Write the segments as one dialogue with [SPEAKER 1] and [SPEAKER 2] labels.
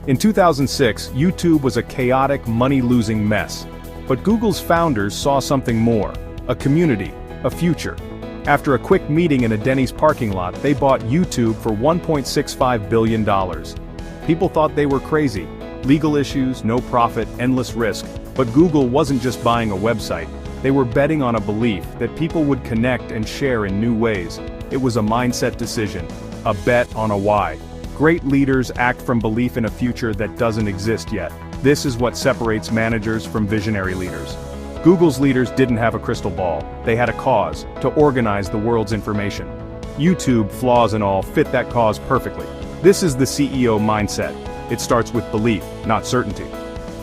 [SPEAKER 1] In 2006, YouTube was a chaotic, money-losing mess. But Google's founders saw something more: a community, a future. After a quick meeting in a Denny's parking lot, they bought YouTube for $1.65 billion. People thought they were crazy. Legal issues, no profit, endless risk. But Google wasn't just buying a website. They were betting on a belief that people would connect and share in new ways. It was a mindset decision, a bet on a why. Great leaders act from belief in a future that doesn't exist yet. This is what separates managers from visionary leaders. Google's leaders didn't have a crystal ball. They had a cause: to organize the world's information. YouTube, flaws and all, fit that cause perfectly. This is the CEO mindset. It starts with belief, not certainty.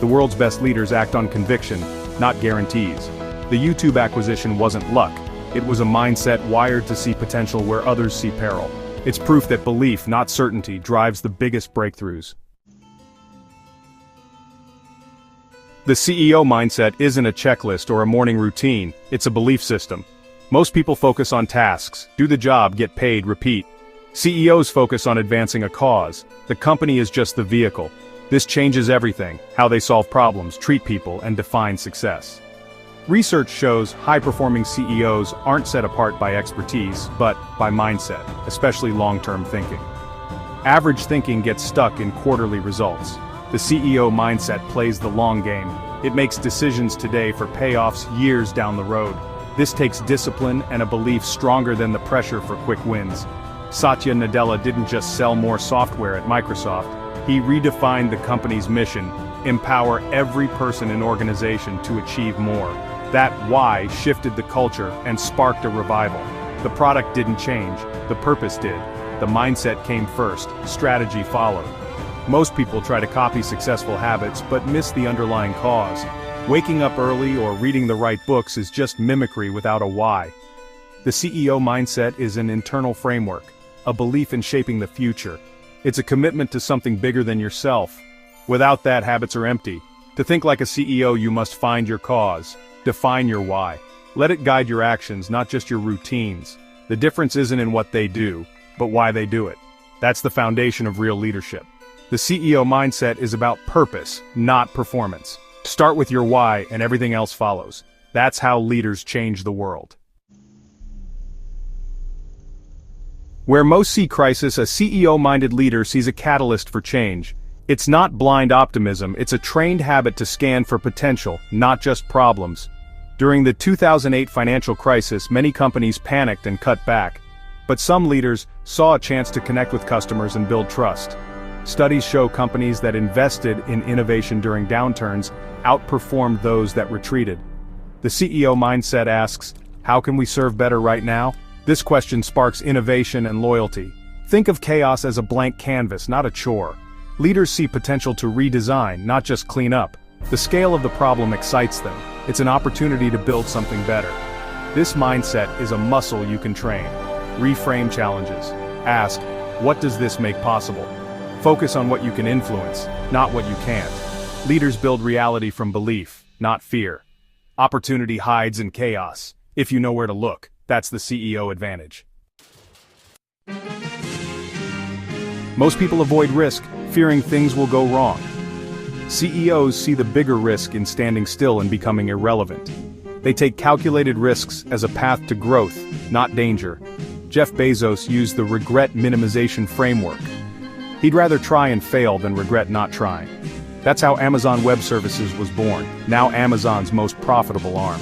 [SPEAKER 1] The world's best leaders act on conviction, not guarantees. The YouTube acquisition wasn't luck. It was a mindset wired to see potential where others see peril. It's proof that belief, not certainty, drives the biggest breakthroughs. The CEO mindset isn't a checklist or a morning routine, it's a belief system. Most people focus on tasks, do the job, get paid, repeat. CEOs focus on advancing a cause. The company is just the vehicle. This changes everything: how they solve problems, treat people, and define success. Research shows high-performing CEOs aren't set apart by expertise, but by mindset, especially long-term thinking. Average thinking gets stuck in quarterly results. The CEO mindset plays the long game. It makes decisions today for payoffs years down the road. This takes discipline and a belief stronger than the pressure for quick wins. Satya Nadella didn't just sell more software at Microsoft. He redefined the company's mission: empower every person in organization to achieve more. That why shifted the culture and sparked a revival. The product didn't change, the purpose did. The mindset came first, strategy followed. Most people try to copy successful habits but miss the underlying cause. Waking up early or reading the right books is just mimicry without a why. The CEO mindset is an internal framework, a belief in shaping the future. It's a commitment to something bigger than yourself. Without that, habits are empty. To think like a CEO, you must find your cause. Define your why. Let it guide your actions, not just your routines. The difference isn't in what they do, but why they do it. That's the foundation of real leadership. The CEO mindset is about purpose, not performance. Start with your why and everything else follows. That's how leaders change the world. Where most see crisis, a CEO-minded leader sees a catalyst for change. It's not blind optimism, it's a trained habit to scan for potential, not just problems. During the 2008 financial crisis, many companies panicked and cut back. But some leaders saw a chance to connect with customers and build trust. Studies show companies that invested in innovation during downturns outperformed those that retreated. The CEO mindset asks, how can we serve better right now? This question sparks innovation and loyalty. Think of chaos as a blank canvas, not a chore. Leaders see potential to redesign, not just clean up. The scale of the problem excites them. It's an opportunity to build something better. This mindset is a muscle you can train. Reframe challenges. Ask, what does this make possible? Focus on what you can influence, not what you can't. Leaders build reality from belief, not fear. Opportunity hides in chaos. If you know where to look, that's the CEO advantage. Most people avoid risk, fearing things will go wrong. CEOs see the bigger risk in standing still and becoming irrelevant. They take calculated risks as a path to growth, not danger. Jeff Bezos used the regret minimization framework. He'd rather try and fail than regret not trying. That's how Amazon Web Services was born, now Amazon's most profitable arm.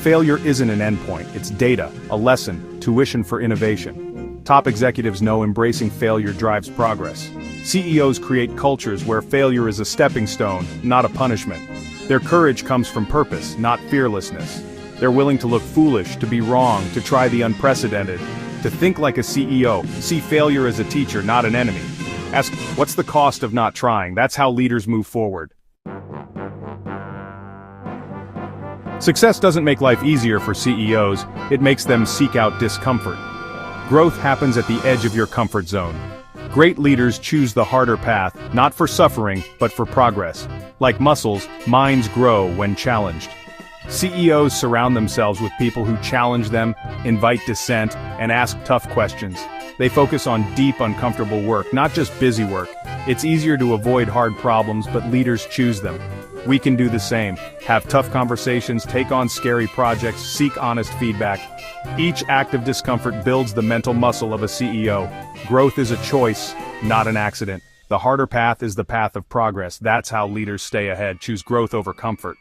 [SPEAKER 1] Failure isn't an endpoint, it's data, a lesson, tuition for innovation. Top executives know embracing failure drives progress. CEOs create cultures where failure is a stepping stone, not a punishment. Their courage comes from purpose, not fearlessness. They're willing to look foolish, to be wrong, to try the unprecedented. To think like a CEO, see failure as a teacher, not an enemy. Ask, what's the cost of not trying? That's how leaders move forward. Success doesn't make life easier for CEOs, it makes them seek out discomfort. Growth happens at the edge of your comfort zone. Great leaders choose the harder path, not for suffering, but for progress. Like muscles, minds grow when challenged. CEOs surround themselves with people who challenge them, invite dissent, and ask tough questions. They focus on deep, uncomfortable work, not just busy work. It's easier to avoid hard problems, but leaders choose them. We can do the same. Have tough conversations, take on scary projects, seek honest feedback. Each act of discomfort builds the mental muscle of a CEO. Growth is a choice, not an accident. The harder path is the path of progress. That's how leaders stay ahead. Choose growth over comfort.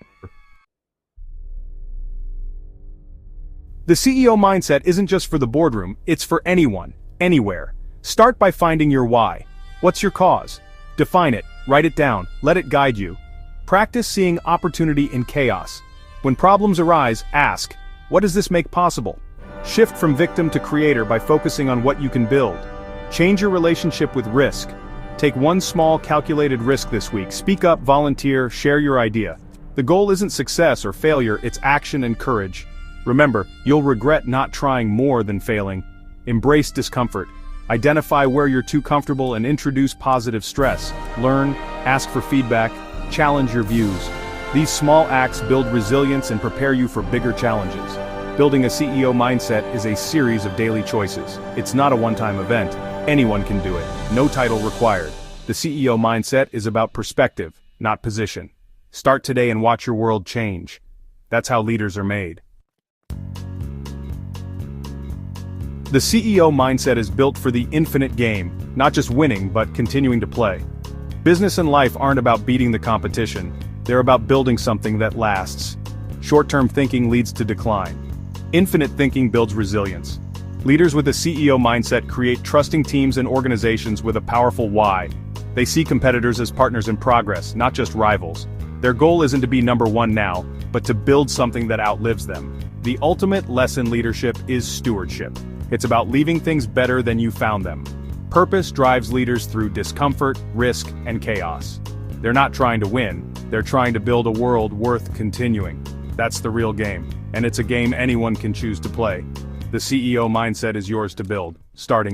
[SPEAKER 1] The CEO mindset isn't just for the boardroom, it's for anyone, anywhere. Start by finding your why. What's your cause? Define it, write it down, let it guide you. Practice seeing opportunity in chaos. When problems arise, ask, what does this make possible? Shift from victim to creator by focusing on what you can build. Change your relationship with risk. Take one small calculated risk this week. Speak up, volunteer, share your idea. The goal isn't success or failure, it's action and courage. Remember, you'll regret not trying more than failing. Embrace discomfort. Identify where you're too comfortable and introduce positive stress. Learn, ask for feedback, challenge your views. These small acts build resilience and prepare you for bigger challenges. Building a CEO mindset is a series of daily choices. It's not a one-time event. Anyone can do it. No title required. The CEO mindset is about perspective, not position. Start today and watch your world change. That's how leaders are made. The CEO mindset is built for the infinite game, not just winning, but continuing to play. Business and life aren't about beating the competition. They're about building something that lasts. Short-term thinking leads to decline. Infinite thinking builds resilience. Leaders with a CEO mindset create trusting teams and organizations with a powerful why. They see competitors as partners in progress, not just rivals. Their goal isn't to be number one now, but to build something that outlives them. The ultimate lesson in leadership is stewardship. It's about leaving things better than you found them. Purpose drives leaders through discomfort, risk, and chaos. They're not trying to win, they're trying to build a world worth continuing. That's the real game, and it's a game anyone can choose to play. The CEO mindset is yours to build, starting now.